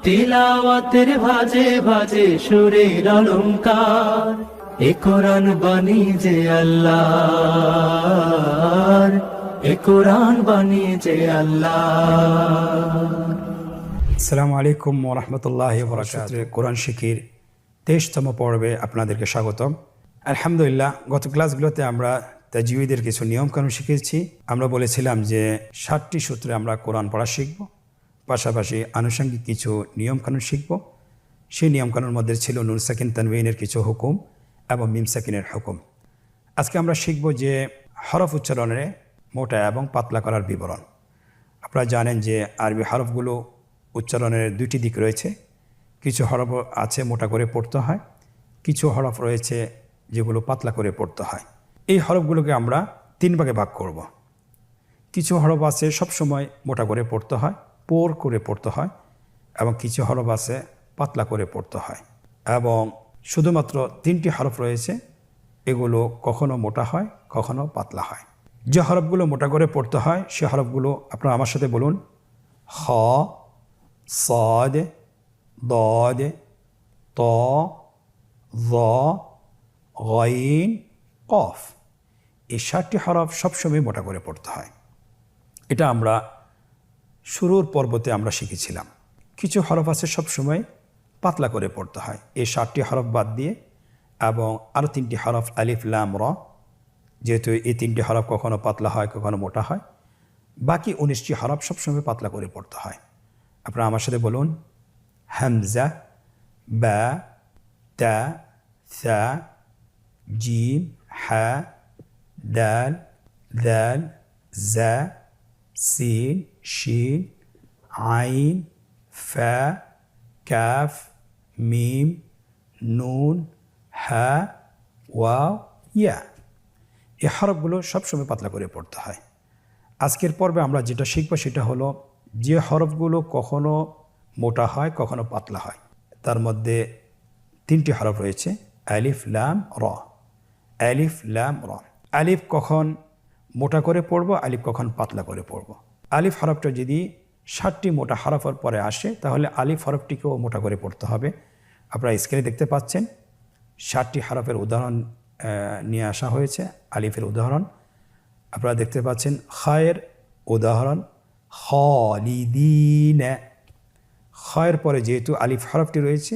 তিলাওয়াতের ভাজে ভাজে সুরের অলংকার, এ কোরআন বাণী যে আল্লাহর, এ কোরআন বাণী যে আল্লাহর। আসসালামু আলাইকুম ওয়া রাহমাতুল্লাহি ওয়া বারাকাতুহু। কোরআন শিখির 23তম পর্বে আপনাদেরকে স্বাগতম। আলহামদুলিল্লাহ, গত ক্লাসগুলোতে আমরা তাজউইদের কিছু নিয়মকানুন শিখেছি। আমরা বলেছিলাম যে 7টি সূত্রে আমরা কোরআন পড়া শিখব, পাশাপাশি আনুষঙ্গিক কিছু নিয়মকানুন শিখব। সেই নিয়মকানুনের মধ্যে ছিল নুন সাকিন তানবিনের কিছু হুকুম এবং মিম সাকিনের হুকুম। আজকে আমরা শিখব যে হরফ উচ্চারণে মোটা এবং পাতলা করার বিবরণ। আপনারা জানেন যে আরবি হরফগুলো উচ্চারণের দুইটি দিক রয়েছে। কিছু হরফ আছে মোটা করে পড়তে হয়, কিছু হরফ রয়েছে যেগুলো পাতলা করে পড়তে হয়। এই হরফগুলোকে আমরা 3 ভাগে ভাগ করব। কিছু হরফ আছে সবসময় মোটা করে পড়তে হয়, পোর করে পড়তে হয়, এবং কিছু হরফ আছে পাতলা করে পড়তে হয়। এবং শুধুমাত্র 3টি হরফ রয়েছে, এগুলো কখনো মোটা হয়, কখনো পাতলা হয়। যে হরফগুলো মোটা করে পড়তে হয় সে হরফগুলো আপনারা আমার সাথে বলুন: খ, صاد ضاد ط ظ غين قاف। এই 7টি হরফ সবসময় মোটা করে পড়তে হয়। এটা আমরা শুরুর পর্বতে আমরা শিখেছিলাম। কিছু হরফ আছে সবসময় পাতলা করে পড়তে হয়, এই 7টি হরফ বাদ দিয়ে, এবং আরও 3টি হরফ আলিফ লাম র, যেহেতু এই 3টি হরফ কখনো পাতলা হয় কখনো মোটা হয়। বাকি 19টি হরফ সবসময় পাতলা করে পড়তে হয়। আপনারা আমার সাথে বলুন: হামজা, বা, তা, সা, জিম, হা, দাল, দাল, জা, সিন, শিন, আইন, ফা, কাফ, মিম, নুন, হা, ওয়াও, ইয়া। এই হরফগুলো সবসময় পাতলা করে পড়তে হয়। আজকের পর্বে আমরা যেটা শিখব সেটা হলো যে হরফগুলো কখনো মোটা হয় কখনো পাতলা হয়। তার মধ্যে 3টি হরফ রয়েছে: আলিফ লাম র। আলিফ লাম র। আলিফ কখন মোটা করে পড়ব, আলিফ কখন পাতলা করে পড়ব। আলিফ হরফটা যদি 7টি মোটা হরফের পরে আসে তাহলে আলিফ হরফটিকেও মোটা করে পড়তে হবে। আপনারা স্ক্রিনে দেখতে পাচ্ছেন 7টি হরফের উদাহরণ নিয়ে আসা হয়েছে। আলিফের উদাহরণ আপনারা দেখতে পাচ্ছেন, খায়ের উদাহরণ খালিদিন। খায়ের পরে যেহেতু আলিফ হরফটি রয়েছে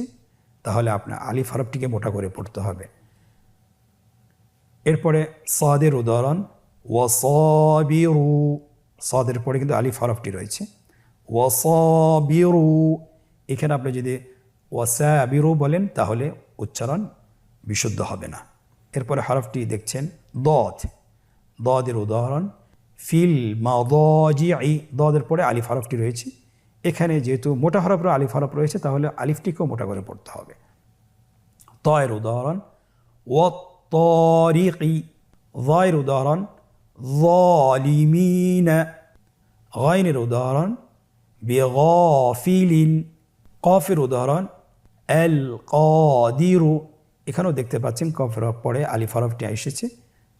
তাহলে আপনার আলিফ হরফটিকে মোটা করে পড়তে হবে। এরপরে সাদের উদাহরণ ওয়াসাবিরু। সাদের পরে কিন্তু আলিফ হরফটি রয়েছে, ওয়াসাবিরু। এখানে আপনি যদি ওয়াসাবিরু বলেন তাহলে উচ্চারণ বিশুদ্ধ হবে না। এরপরে হরফটি দেখছেন দদ। দদের উদাহরণ ফিল মাদাজিই। দদের পরে আলিফ হরফটি রয়েছে, এখানে যেহেতু মোটা হরফের আলিফ হরফ রয়েছে তাহলে আলিফটিকেও মোটা করে পড়তে হবে। তয়ের উদাহরণ ওয়াত্তারিকি। যয়ের উদাহরণ যালিমিন। গাইনের উদাহরণ বিগাফিলিন। কফের উদাহরণ আল কাদিরু। এখানেও দেখতে পাচ্ছেন কফের পরে আলিফ হরফটি এসেছে,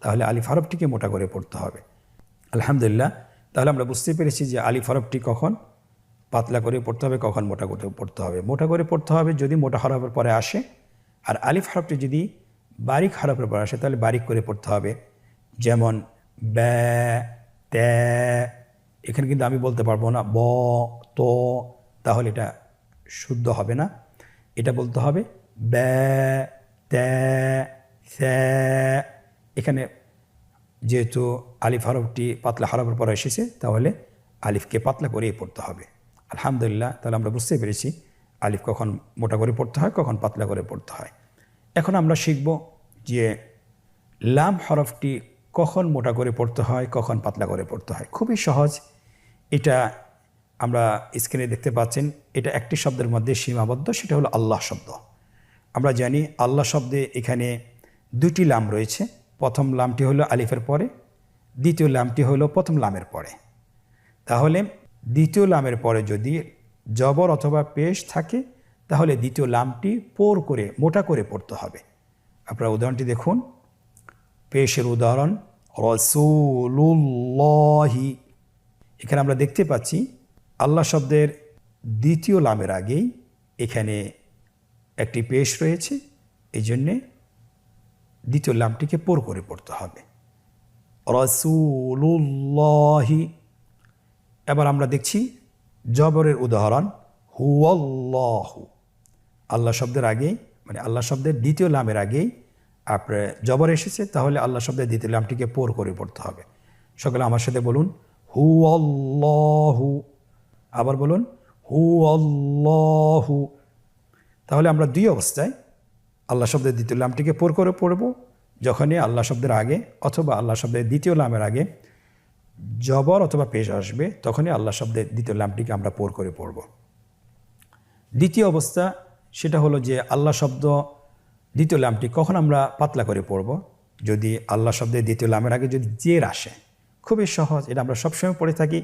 তাহলে আলিফ হরফটিকে মোটা করে পড়তে হবে। আলহামদুলিল্লাহ, তাহলে আমরা বুঝতে পেরেছি যে আলিফ হরফটি কখন পাতলা করে পড়তে হবে, কখন মোটা করে পড়তে হবে। মোটা করে পড়তে হবে যদি মোটা হরফের পরে আসে, আর আলিফ হরফটি যদি বারিক হরফের পরে আসে তাহলে বারিক করে পড়তে হবে। যেমন ব্যা, ত্যা। এখানে কিন্তু আমি বলতে পারবো না ব, ত, তাহলে এটা শুদ্ধ হবে না। এটা বলতে হবে ব্যা, ত্যা, স্যা। এখানে যেহেতু আলিফ হরফটি পাতলা হরফের পরে এসেছে তাহলে আলিফকে পাতলা করেই পড়তে হবে। আলহামদুলিল্লাহ, তাহলে আমরা বুঝতে পেরেছি আলিফ কখন মোটা করে পড়তে হয়, কখন পাতলা করে পড়তে হয়। এখন আমরা শিখব যে লাম হরফটি কখন মোটা করে পড়তে হয়, কখন পাতলা করে পড়তে হয়। খুবই সহজ। এটা আমরা স্ক্রিনে দেখতে পাচ্ছেন, এটা একটি শব্দের মধ্যে সীমাবদ্ধ, সেটা হলো আল্লাহ শব্দ। আমরা জানি আল্লাহ শব্দে এখানে 2টি লাম রয়েছে। প্রথম লামটি হলো আলিফের পরে, দ্বিতীয় লামটি হলো প্রথম লামের পরে। তাহলে দ্বিতীয় লামের পরে যদি জবর অথবা পেশ থাকে তাহলে দ্বিতীয় লামটি পোর করে মোটা করে পড়তে হবে। আপনারা উদাহরণটি দেখুন। পেশের উদাহরণ রাসূলুল্লাহি। এখানে আমরা দেখতে পাচ্ছি আল্লাহ শব্দের দ্বিতীয় লামের আগেই এখানে একটি পেশ রয়েছে, এই জন্যে দ্বিতীয় লামটিকে পোর করে পড়তে হবে। রাসূলুল্লাহি। এবার আমরা দেখছি জবরের উদাহরণ, হুয়াল্লাহু। আল্লাহ শব্দের আগেই, মানে আল্লাহ শব্দের দ্বিতীয় লামের আগেই আপনার জবর এসেছে, তাহলে আল্লাহ শব্দের দ্বিতীয় লামটিকে পোর করে পড়তে হবে। সকলে আমার সাথে বলুন, হুয়াল্লাহু। আবার বলুন, হুয়াল্লাহু। তাহলে আমরা দুই অবস্থায় আল্লাহ শব্দের দ্বিতীয় লামটিকে পোর করে পড়ব, যখনই আল্লাহ শব্দের আগে অথবা আল্লাহ শব্দের দ্বিতীয় লামের আগে জবর অথবা পেশ আসবে, তখনই আল্লাহ শব্দের দ্বিতীয় লামটিকে আমরা পোর করে পড়ব। দ্বিতীয় অবস্থা সেটা হলো যে আল্লাহ শব্দ দ্বিতীয় লামটি কখন আমরা পাতলা করে পড়ব, যদি আল্লাহ শব্দের দ্বিতীয় লামের আগে যদি জের আসে। খুবই সহজ, এটা আমরা সবসময় পড়ে থাকি,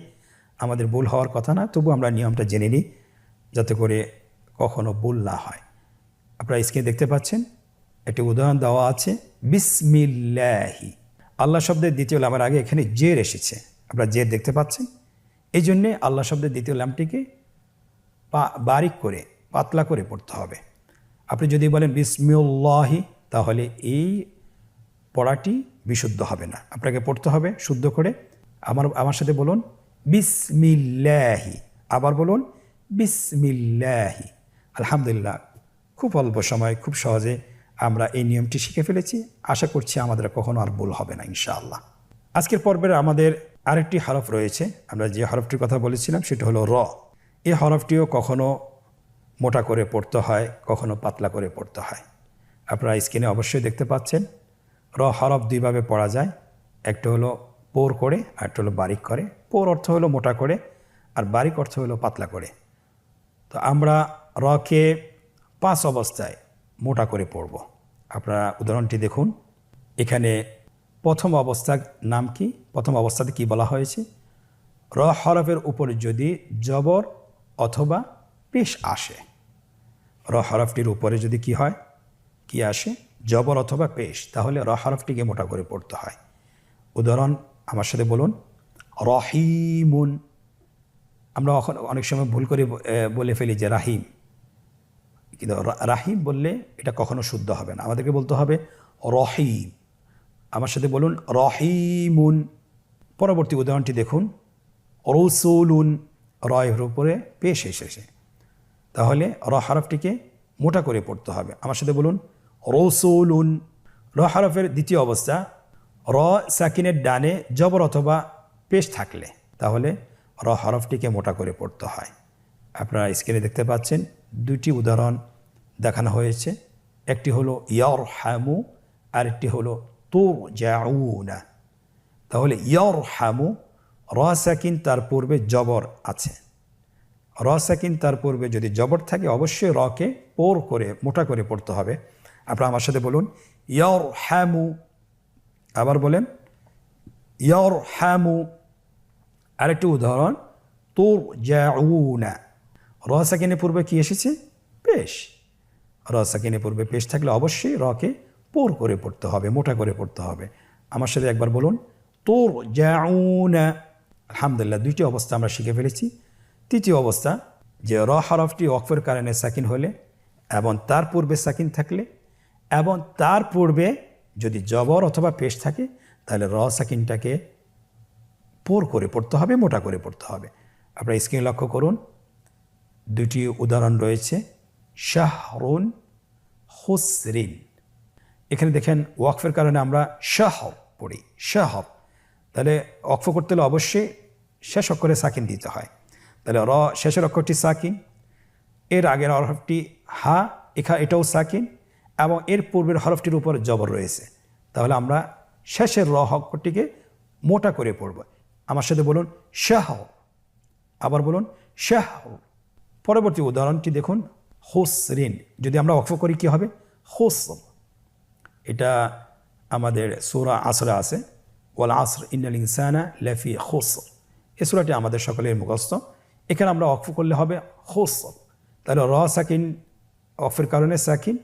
আমাদের ভুল হওয়ার কথা না, তবু আমরা নিয়মটা জেনে নিই যাতে করে কখনো ভুল না হয়। আপনারা স্ক্রিনে দেখতে পাচ্ছেন একটি উদাহরণ দেওয়া আছে, বিসমিল্লাহি। আল্লাহ শব্দের দ্বিতীয় লামের আগে এখানে জের এসেছে, আপনারা জের দেখতে পাচ্ছেন। এই জন্যে আল্লাহ শব্দের দ্বিতীয় লামটিকে বারিক করে পাতলা করে পড়তে হবে। আপনি যদি বলেন বিসমিল্লাহি, তাহলে এই পড়াটি বিশুদ্ধ হবে না, আপনাকে পড়তে হবে শুদ্ধ করে। আমার সাথে বলুন, বিসমিল্লাহি। আবার বলুন, বিসমিল্লাহি। আলহামদুলিল্লাহ, খুব অল্প সময় খুব সহজে আমরা এই নিয়মটি শিখে ফেলেছি। আশা করছি আমাদের কখনো আর ভুল হবে না ইনশাআল্লাহ। আজকের পর্বের আমাদের আরেকটি হরফ রয়েছে, আমরা যে হরফটির কথা বলেছিলাম সেটা হলো র। এই হরফটিও কখনো মোটা করে পড়তে হয়, কখনো পাতলা করে পড়তে হয়। আপনারা স্ক্রিনে অবশ্যই দেখতে পাচ্ছেন র হরফ দুইভাবে পড়া যায়, একটা হলো পোর করে আর একটা হলো বারিক করে। পোর অর্থ হলো মোটা করে আর বারিক অর্থ হলো পাতলা করে। তো আমরা রকে 5 অবস্থায় মোটা করে পড়ব। আপনারা উদাহরণটি দেখুন, এখানে প্রথম অবস্থার নাম কি, প্রথম অবস্থাতে কি বলা হয়েছে, র হরফের উপরে যদি জবর অথবা পেশ আসে। র হরফটির উপরে যদি কি হয়, কি আসে, জবর অথবা পেশ, তাহলে র হরফটিকে মোটা করে পড়তে হয়। উদাহরণ আমার সাথে বলুন, রহিমুন। আমরা অনেক সময় ভুল করে বলে ফেলি যে রাহিম, কিন্তু রাহিম বললে এটা কখনো শুদ্ধ হবে না, আমাদেরকে বলতে হবে রহিম। আমার সাথে বলুন, রহিমুন। পরবর্তী উদাহরণটি দেখুন, রসুলুন। রয়ের উপরে পেশ এসেছে, তাহলে র হরফটিকে মোটা করে পড়তে হবে। আমার সাথে বলুন, রসুলুন। র হরফের দ্বিতীয় অবস্থা, র সাকিনের ডানে জবর অথবা পেশ থাকলে তাহলে র হরফটিকে মোটা করে পড়তে হয়। আপনারা স্ক্রিনে দেখতে পাচ্ছেন দুটি উদাহরণ দেখানো হয়েছে, একটি হলো ইয়ারহামু আর একটি হলো তুরজাউনা। তাহলে ইয়ারহামু, র সাকিন তার পূর্বে জবর আছে, র সাকিন তার পূর্বে যদি জবর থাকে অবশ্যই রকে পোর করে মোটা করে পড়তে হবে। আপনারা আমার সাথে বলুন, ইয়ারহামু। আবার বলেন, ইয়ারহামু। আরেকটি উদাহরণ, তুরজাউনা। র সাকিনের পূর্বে কি এসেছে, পেশ। র সাকিনের পূর্বে পেশ থাকলে অবশ্যই রকে পোর করে পড়তে হবে, মোটা করে পড়তে হবে। আমার সাথে একবার বলুন, তুরজাউনা। আলহামদুলিল্লাহ, দুইটি অবস্থা আমরা শিখে ফেলেছি। তৃতীয় অবস্থা, যে র হরফটি ওয়াকফের কারণে সাকিন হলে এবং তার পূর্বে সাকিন থাকলে এবং তার পূর্বে যদি জবর অথবা পেশ থাকে, তাহলে র সাকিনটাকে পোর করে পড়তে হবে, মোটা করে পড়তে হবে। আপনারা স্ক্রিনে লক্ষ্য করুন, দুটি উদাহরণ রয়েছে, শাহরুন, হুসরিন। এখানে দেখেন ওয়াকফের কারণে আমরা শাহ পড়ি, শাহ। তাহলে ওয়াকফ করতে হলে অবশ্যই শেষ অক্ষরে সাকিন দিতে হয়। তাহলে র শেষের অক্ষরটি সাকিন, এর আগের হরফটি হা, এটাও সাকিন এবং এর পূর্বের হরফটির উপর জবর রয়েছে। তাহলে আমরা শেষের র অক্ষরটিকে মোটা করে পড়ব। আমার সাথে বলুন, শাহ। আবার বলুন, শাহ। পরবর্তী উদাহরণটি দেখুন, হুসরিন। যদি আমরা ওয়াকফ করি কি হবে, হুসর। এটা আমাদের সূরা আসরে আছে, ওয়াল আসর ইন্নাল ইনসানা লাফি খুসর। এই সূরাটি আমাদের সকলের মুখস্থ। এখানে আমরা ওয়াকফ করলে হবে খুসর। তাহলে র সাকিন ওয়াকফের কারণে সাকিন,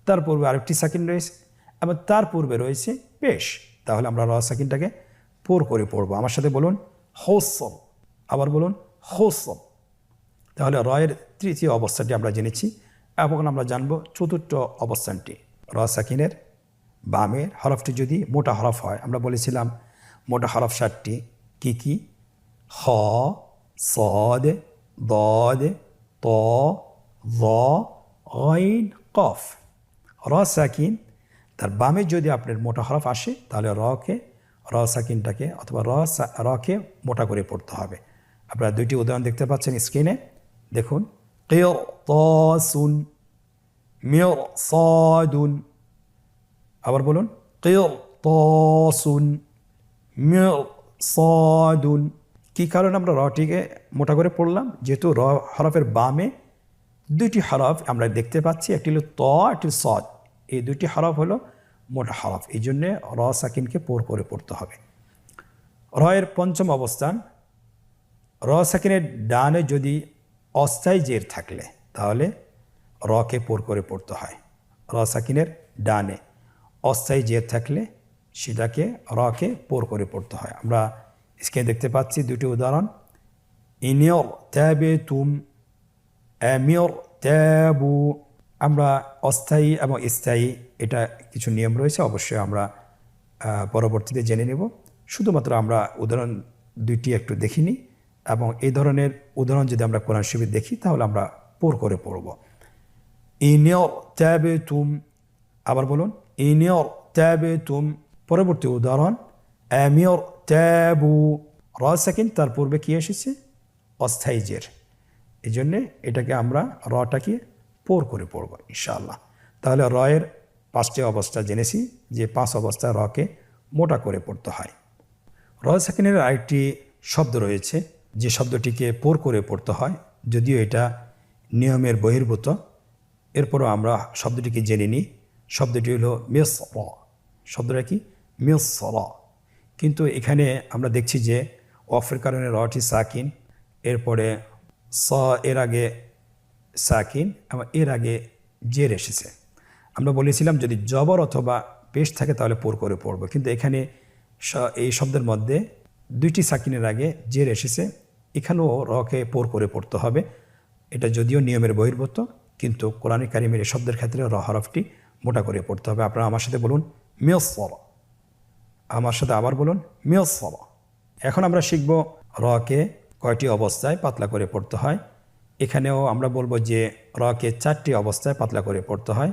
তার পূর্বে আরেকটি সাকিন রয়েছে এবং তার পূর্বে রয়েছে পেশ। তাহলে আমরা র সাকিনটাকে পোর করে পড়ব। আমার সাথে বলুন, খুসর। আবার বলুন, খুসর। তাহলে রয়ের তৃতীয় অবস্থাটি আমরা জেনেছি। এবং আমরা জানব চতুর্থ অবস্থানটি। র সাকিনের বামের হরফটি যদি মোটা হরফ হয়, আমরা বলেছিলাম মোটা হরফ 7টি। কি কি? খ, সদ, দদ, ত, য, গইন, কফ। র সাকিন তার বামে যদি আপনার মোটা হরফ আসে তাহলে র সাকিনটাকে অথবা রকে মোটা করে পড়তে হবে। আপনারা দুইটি উদাহরণ দেখতে পাচ্ছেন স্ক্রিনে। দেখুন, কিরতাসুন, মিরসাদুন। আবার বলুন, কিরতাসুন, মিরসাদুন। কি কারণে আমরা রটিকে মোটা করে পড়লাম? যেহেতু র হরফের বামে দুইটি হরফ আমরা দেখতে পাচ্ছি, একটি হলো ত, একটি সদ। এই দুইটি হরফ হলো মোটা হরফ, এই জন্যে র সাকিনকে পোর করে পড়তে হবে। রয়ের পঞ্চম অবস্থান। র সাকিনের ডানে যদি অস্থায়ী জের থাকলে তাহলে রকে পোর করে পড়তে হয়। র সাকিনের ডানে অস্থায়ী জের থাকলে সেটাকে রকে পোর করে পড়তে হয়। আমরা স্ক্রিনে দেখতে পাচ্ছি দুটি উদাহরণ। ইনিয়র ত্যাবে তুম, আমিয়র ত্যাবু। আমরা অস্থায়ী এবং স্থায়ী এটা কিছু নিয়ম রয়েছে, অবশ্যই আমরা পরবর্তীতে জেনে নেব। শুধুমাত্র আমরা উদাহরণ দুইটি একটু দেখিনি, এবং এই ধরনের উদাহরণ যদি আমরা কোরআন শরীফে দেখি তাহলে আমরা পোর করে পড়ব। ইনিয়র ত্যাবে তুম। আবার বলুন, ইনিয়র ত্যাবে তুম। পরবর্তী উদাহরণ, আমিয়র ত্যাবু। র সাকিন তার পূর্বে কি এসেছে? অস্থায়ী জের। এই জন্যে এটাকে আমরা রটাকে পোর করে পড়ব ইনশাআল্লাহ। তাহলে রয়ের 5টি অবস্থা জেনেছি, যে 5 অবস্থায় রকে মোটা করে পড়তে হয়। র সাকিনের আরেকটি শব্দ রয়েছে যে শব্দটিকে পোর করে পড়তে হয়, যদিও এটা নিয়মের বহির্ভূত। এরপরও আমরা শব্দটিকে জেনে নিই। শব্দটি হলো মিসর। শব্দটা কি? মিসর। কিন্তু এখানে আমরা দেখছি যে ওয়াকফের কারণে রটি সাকিন, এরপরে স এর আগে সাকিন এবং এর আগে জের এসেছে। আমরা বলেছিলাম যদি জবর অথবা পেশ থাকে তাহলে পোর করে পড়ব, কিন্তু এখানে এই শব্দের মধ্যে দুইটি সাকিনের আগে জের এসেছে, এখানেও রকে পোর করে পড়তে হবে। এটা যদিও নিয়মের বহির্ভূত, কিন্তু কোরআন কারিমের এই শব্দের ক্ষেত্রে র হরফটি মোটা করে পড়তে হবে। আপনারা আমার সাথে বলুন, মিসর। আমার সাথে আবার বলুন, মিসর। এখন আমরা শিখব রকে কয়টি অবস্থায় পাতলা করে পড়তে হয়। এখানেও আমরা বলবো যে রকে 4টি অবস্থায় পাতলা করে পড়তে হয়।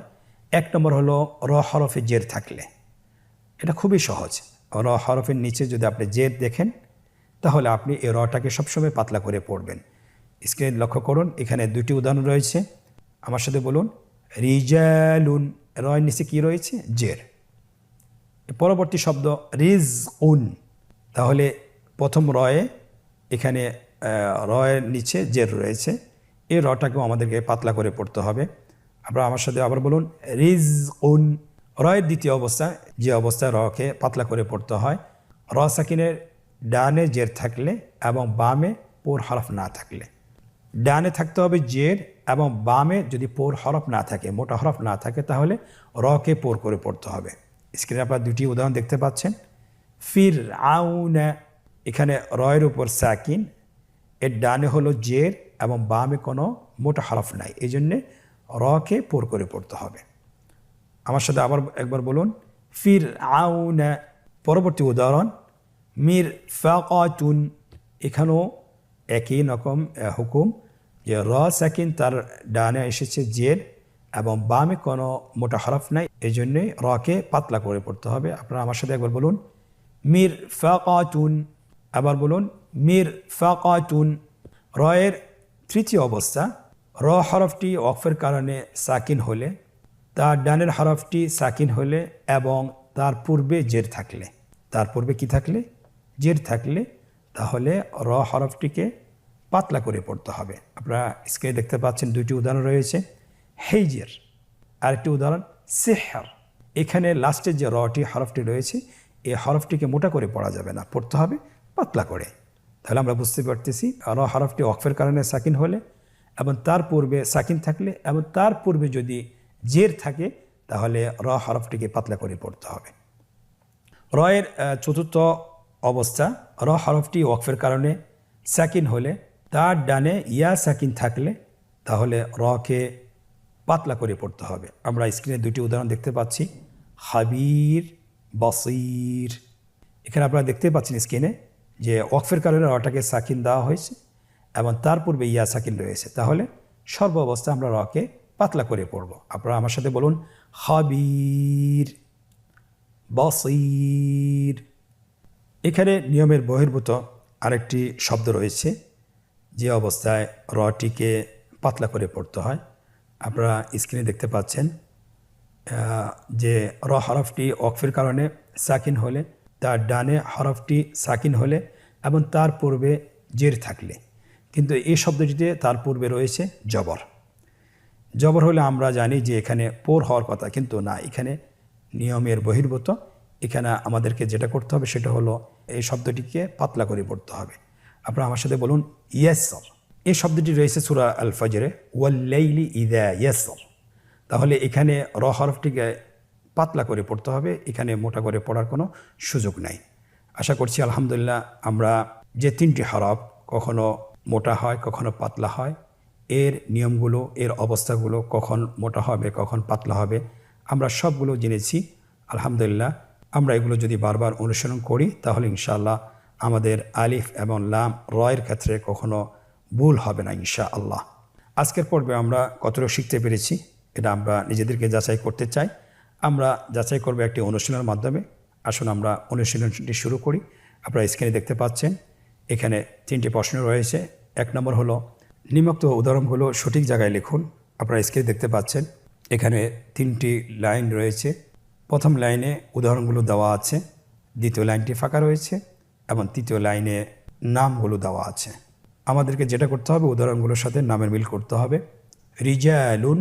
1 নম্বর হলো র হরফে জের থাকলে। এটা খুবই সহজ। র হরফের নিচে যদি আপনি জের দেখেন তাহলে আপনি এই রটাকে সবসময় পাতলা করে পড়বেন। স্ক্রিন লক্ষ্য করুন, এখানে দুটি উদাহরণ রয়েছে। আমার সাথে বলুন, রিজালুন। রয়ের নিচে কি রয়েছে? জের। পরবর্তী শব্দ রিজউন। তাহলে প্রথম রয়ে এখানে রয়ের নিচে জের রয়েছে, এই রটাকেও আমাদেরকে পাতলা করে পড়তে হবে। আপনারা আমার সাথে আবার বলুন, রিজউন। রয়ের দ্বিতীয় অবস্থা, যে অবস্থায় রকে পাতলা করে পড়তে হয়, র সাকিনের ডানে জের থাকলে এবং বামে পোর হরফ না থাকলে। ডানে থাকতে হবে জের, এবং বামে যদি পোর হরফ না থাকে, মোটা হরফ না থাকে, তাহলে রকে পোর করে পড়তে হবে। স্ক্রিনে আপনারা দুটি উদাহরণ দেখতে পাচ্ছেন। ফিরআউনা। এখানে রয়ের উপর সাকিন, এর ডানে হলো জের এবং বামে কোনো মোটা হরফ নাই, এই জন্যে রকে পোর করে পড়তে হবে। আমার সাথে আবার একবার বলুন, ফিরআউনা। পরবর্তী উদাহরণ, মিরফাকাতুন। এখানেও একই রকম হুকুম, যে র সাকিন তার ডানে এসেছে জের এবং বামে কোনো মোটা হরফ নাই, এই জন্যে রকে পাতলা করে পড়তে হবে। আপনারা আমার সাথে একবার বলুন, মিরফাকাতুন। আবার বলুন, মিরফাকাতুন। রয়ের তৃতীয় অবস্থা, র হরফটি ওয়াকফের কারণে সাকিন হলে, তার ডানের হরফটি সাকিন হলে এবং তার পূর্বে জের থাকলে। তার পূর্বে কি থাকলে? জের থাকলে, তাহলে র হরফটিকে পাতলা করে পড়তে হবে। আপনারা স্ক্রিনে দেখতে পাচ্ছেন দুইটি উদাহরণ রয়েছে, হেইজের। আরেকটি উদাহরণ সিহর। এখানে লাস্টের যে রটি হরফটি রয়েছে, এই হরফটিকে মোটা করে পড়া যাবে না, পড়তে হবে পাতলা করে। তাহলে আমরা বুঝতে পারতেছি র হরফটি ওয়াকফের কারণে সাকিন হলে এবং তার পূর্বে সাকিন থাকলে এবং তার পূর্বে যদি জের থাকে, তাহলে র হরফটিকে পাতলা করে পড়তে হবে। রয়ের চতুর্থ অবস্থা, র হরফটি ওয়াকফের কারণে সাকিন হলে তার ডানে ইয়া সাকিন থাকলে তাহলে রকে পাতলা করে পড়তে হবে। আমরা স্ক্রিনে দুটি উদাহরণ দেখতে পাচ্ছি, হাবির, বসির। এখানে আপনারা দেখতে পাচ্ছেন স্ক্রিনে যে ওয়াকফের কারণে রটাকে সাকিন দেওয়া হয়েছে এবং তার পূর্বে ইয়া সাকিন রয়েছে, তাহলে সর্ব অবস্থায় আমরা রকে পাতলা করে পড়ব। আপনারা আমার সাথে বলুন, হাবির, বসির। এখানে নিয়মের বহির্ভূত আরেকটি শব্দ রয়েছে যে অবস্থায় রটিকে পাতলা করে পড়তে হয়। আপনারা স্ক্রিনে দেখতে পাচ্ছেন যে র হরফটি ওয়াকফের কারণে সাকিন হলে, তার ডানে হরফটি সাকিন হলে এবং তার পূর্বে জের থাকলে, কিন্তু এই শব্দটিতে তার পূর্বে রয়েছে জবর। জবর হলে আমরা জানি যে এখানে পোর হওয়ার কথা, কিন্তু না, এখানে নিয়মের বহির্ভূত। এখানে আমাদেরকে যেটা করতে হবে সেটা হলো এই শব্দটিকে পাতলা করে পড়তে হবে। আপনারা আমার সাথে বলুন, ইয়াসর। এই শব্দটি রয়েছে সূরা আল ফজরে, ওয়াল্লাইলি ইযা ইয়াসর। তাহলে এখানে র হরফটিকে পাতলা করে পড়তে হবে, এখানে মোটা করে পড়ার কোনো সুযোগ নাই। আশা করছি আলহামদুলিল্লাহ আমরা যে তিনটি হরফ কখনো মোটা হয় কখনো পাতলা হয়, এর নিয়মগুলো, এর অবস্থাগুলো, কখন মোটা হবে কখন পাতলা হবে, আমরা সবগুলো জেনেছি আলহামদুলিল্লাহ। আমরা এগুলো যদি বারবার অনুসরণ করি তাহলে ইনশাআল্লাহ আমাদের আলিফ এবং লাম রয়ের ক্ষেত্রে কখনো ভুল হবে না ইনশাআল্লাহ। আজকের পর্বে আমরা কতটুকু শিখতে পেরেছি এটা আমরা নিজেদেরকে যাচাই করতে চাই। আমরা যাচাই করব একটি অনুশীলনের মাধ্যমে। আসুন আমরা অনুশীলনটি শুরু করি। আপনারা স্ক্রিনে দেখতে পাচ্ছেন এখানে তিনটি প্রশ্ন রয়েছে। 1 নম্বর হলো, নিম্নোক্ত উদাহরণগুলো সঠিক জায়গায় লিখুন। আপনারা স্ক্রিনে দেখতে পাচ্ছেন এখানে 3টি লাইন রয়েছে। প্রথম লাইনে উদাহরণগুলো দেওয়া আছে, দ্বিতীয় লাইনটি ফাঁকা রয়েছে এবং তৃতীয় লাইনে নামগুলো দেওয়া আছে। আমাদেরকে যেটা করতে হবে, উদাহরণগুলোর সাথে নামের মিল করতে হবে। রিজালুন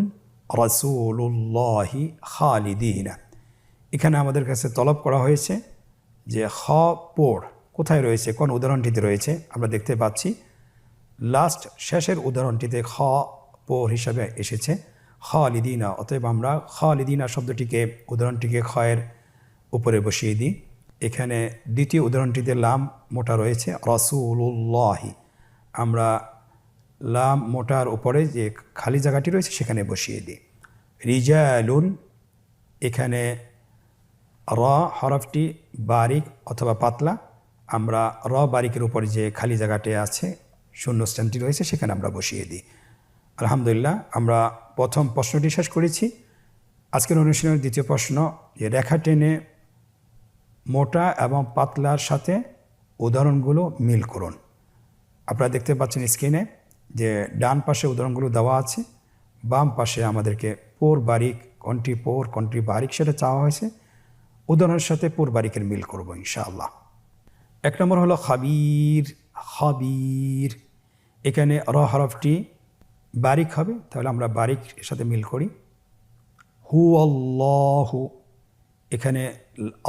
রাসূলুল্লাহি খালিদিনা। এখানে আমাদের কাছে তলব করা হয়েছে যে খ পোড় কোথায় রয়েছে, কোন উদাহরণটিতে রয়েছে। আমরা দেখতে পাচ্ছি লাস্ট শেষের উদাহরণটিতে খ পোড় হিসাবে এসেছে খালিদিনা। অতএব আমরা খালিদিনা শব্দটিকে, উদাহরণটিকে খয়ের উপরে বসিয়ে দিই। এখানে দ্বিতীয় উদাহরণটিতে লাম মোটা রয়েছে রাসূলুল্লাহি, আমরা লাম মোটার উপরে যে খালি জায়গাটি রয়েছে সেখানে বসিয়ে দিই। রিজালুন, এখানে র হরফটি বারিক অথবা পাতলা, আমরা র বারিকের উপরে যে খালি জায়গাটি আছে শূন্যস্থানটি রয়েছে সেখানে আমরা বসিয়ে দিই। আলহামদুলিল্লাহ আমরা প্রথম প্রশ্নটি শেষ করেছি। আজকের অনুশীলনের দ্বিতীয় প্রশ্ন, যে রেখা টেনে মোটা এবং পাতলার সাথে উদাহরণগুলো মিল করুন। আপনারা দেখতে পাচ্ছেন স্ক্রিনে যে ডান পাশে উদাহরণগুলো দেওয়া আছে, বাম পাশে আমাদেরকে পোর বারিক, কোনটি পোর কোনটি বারিক সেটা চাওয়া হয়েছে। উদাহরণের সাথে পোর বারিকের মিল করব ইনশাআল্লাহ। 1 নম্বর হলো খাবির, খাবির। এখানে র হরফটি বারিক হবে, তাহলে আমরা বারিক এর সাথে মিল করি। হু আল্লাহু, এখানে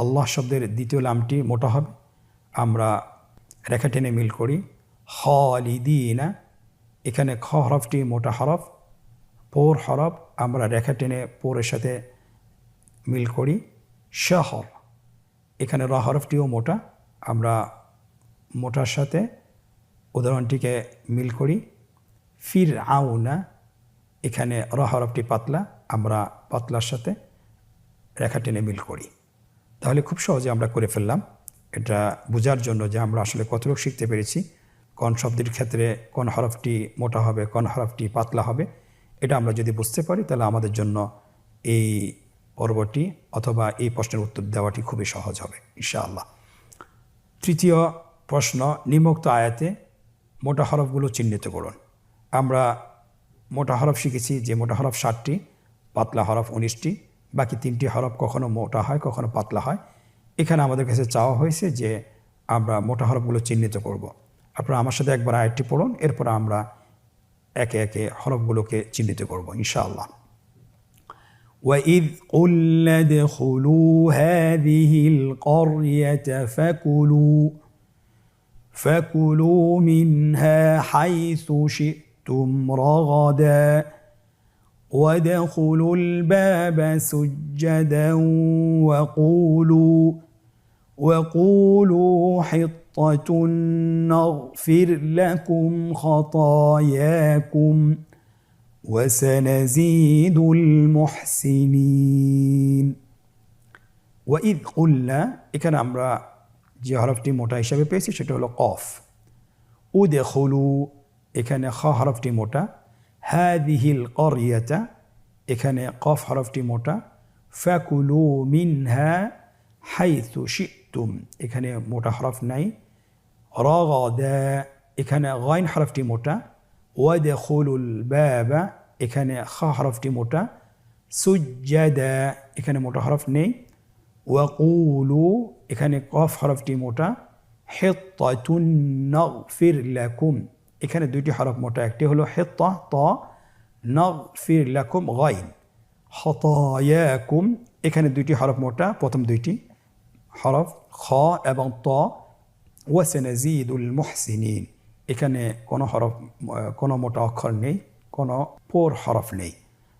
আল্লাহ শব্দের দ্বিতীয় লামটি মোটা হবে, আমরা রেখা টেনে মিল করি। খালিদিনা, এখানে খ হরফটি মোটা হরফ, পোর হরফ, আমরা রেখা টেনে পোরের সাথে মিল করি। শহর, এখানে র হরফটিও মোটা, আমরা মোটার সাথে উদাহরণটিকে মিল করি। ফির আউনা, এখানে র হরফটি পাতলা, আমরা পাতলার সাথে রেখা টেনে মিল করি। তাহলে খুব সহজে আমরা করে ফেললাম। এটা বোঝার জন্য যে আমরা আসলে কতটুকু শিখতে পেরেছি, কোন শব্দের ক্ষেত্রে কোন হরফটি মোটা হবে কোন হরফটি পাতলা হবে, এটা আমরা যদি বুঝতে পারি তাহলে আমাদের জন্য এই পর্বটি অথবা এই প্রশ্নের উত্তর দেওয়াটি খুবই সহজ হবে ইনশাআল্লাহ। তৃতীয় প্রশ্ন, নিম্নোক্ত আয়াতে মোটা হরফগুলো চিহ্নিত করুন। আমরা মোটা হরফ শিখেছি যে মোটা হরফ 60টি, পাতলা হরফ 19টি, বাকি 3টি হরফ কখনো মোটা হয় কখনো পাতলা হয়। এখানে আমাদের কাছে চাওয়া হয়েছে যে আমরা মোটা হরফগুলো চিহ্নিত করব। আপনারা আমার সাথে একবার আয়াতটি পড়ুন, এরপর আমরা একে একে হরফগুলোকে চিহ্নিত করব ইনশাআল্লাহ। وَإِذْ قُلْنَا ادْخُلُوا هَذِهِ الْقَرْيَةَ فَكُلُوا مِنْهَا حَيْثُ شِئْتُمْ رَغَدًا وَادْخُلُوا الْبَابَ سُجَّدًا وَقُولُوا حِطَّةٌ حطة نغفر لكم خطاياكم وسنزيد المحسنين وإذ قلنا এখানে আমরা যে হরফটি মোটা হিসাবে পেয়েছি সেটা হলো কফ উদখুলু এখানে খ হরফটি মোটা হাদিহিল ক্বরিয়াতা এখানে কফ হরফটি মোটা ফাকুলু মিনহা হাইথু শিতুম এখানে মোটা হরফ নাই রাগাদা এখানে গাইন হরফটি মোটা ওয়াদখুলুল বাবা এখানে খ হরফটি মোটা সুজ্জাদা এখানে মোটা হরফ নেই ওয়াকুলু এখানে কফ হরফটি মোটা হিত্তাতুন নাগফির লাকুম এখানে দুইটি হরফ মোটা একটি হলো হিত্তা ত নাগফির লাকুম গাইন খতায়াকুম এখানে দুইটি হরফ মোটা প্রথম দুইটি হরফ খ এবং ত ওয়াসানাজিদুল মুহসিনিন এখানে কোনো হরফ কোনো মোটা অক্ষর নেই কোনো পোর হরফ নেই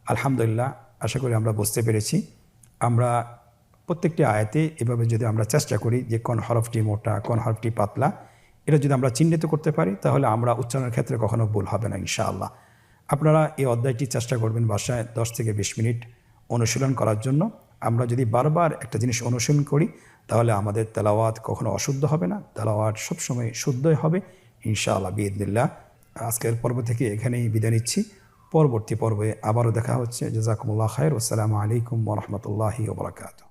আলহামদুলিল্লাহ আশা করি আমরা বুঝতে পেরেছি আমরা প্রত্যেকটি আয়াতে এভাবে যদি আমরা চেষ্টা করি যে কোন হরফটি মোটা কোন হরফটি পাতলা এটা যদি আমরা চিহ্নিত করতে পারি তাহলে আমরা উচ্চারণের ক্ষেত্রে কখনো ভুল হবে না ইনশাআল্লাহ আপনারা এই অধ্যায়টি চেষ্টা করবেন বাসায় 10 থেকে 20 মিনিট অনুশীলন করার জন্য আমরা যদি বারবার একটা জিনিস অনুশীলন করি তাহলে আমাদের তেলাওয়াত কখনো অশুদ্ধ হবে না তেলাওয়াত সবসময় শুদ্ধই হবে ইনশাআল্লাহ বিইذনিল্লাহ আজকের পর্ব থেকে এখানেই বিদায় নিচ্ছি পরবর্তী পর্বে আবারও দেখা হচ্ছে জাযাকুমুল্লাহ খায়র আসসালামু আলাইকুম ওয়া রাহমাতুল্লাহি ওয়া বারাকাতুহু